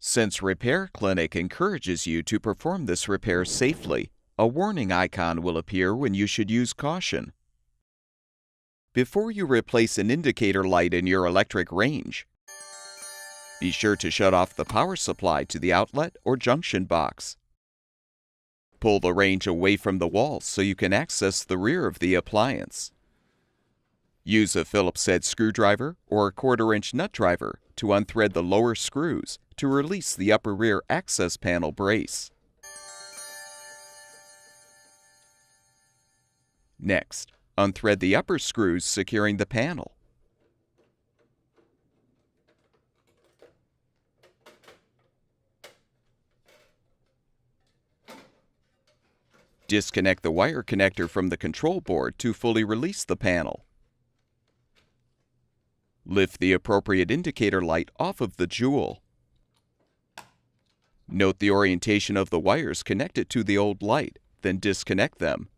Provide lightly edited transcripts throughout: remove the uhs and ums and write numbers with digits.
Since Repair Clinic encourages you to perform this repair safely, a warning icon will appear when you should use caution. Before you replace an indicator light in your electric range, be sure to shut off the power supply to the outlet or junction box. Pull the range away from the wall so you can access the rear of the appliance. Use a Phillips head screwdriver or a 1/4-inch nut driver to unthread the lower screws to release the upper rear access panel brace. Next, unthread the upper screws securing the panel. Disconnect the wire connector from the control board to fully release the panel. Lift the appropriate indicator light off of the jewel. Note the orientation of the wires connected to the old light, then disconnect them.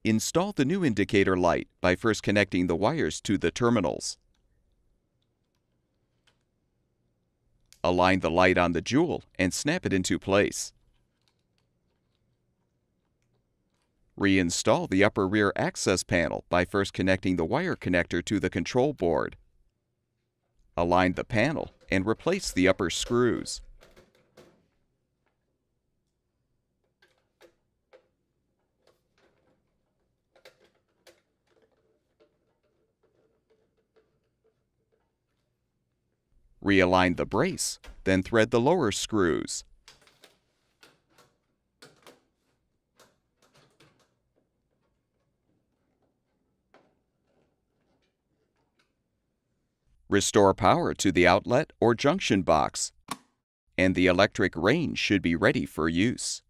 Install the new indicator light by first connecting the wires to the terminals. Align the light on the jewel and snap it into place. Reinstall the upper rear access panel by first connecting the wire connector to the control board. Align the panel and replace the upper screws. Realign the brace, then thread the lower screws. Restore power to the outlet or junction box, and the electric range should be ready for use.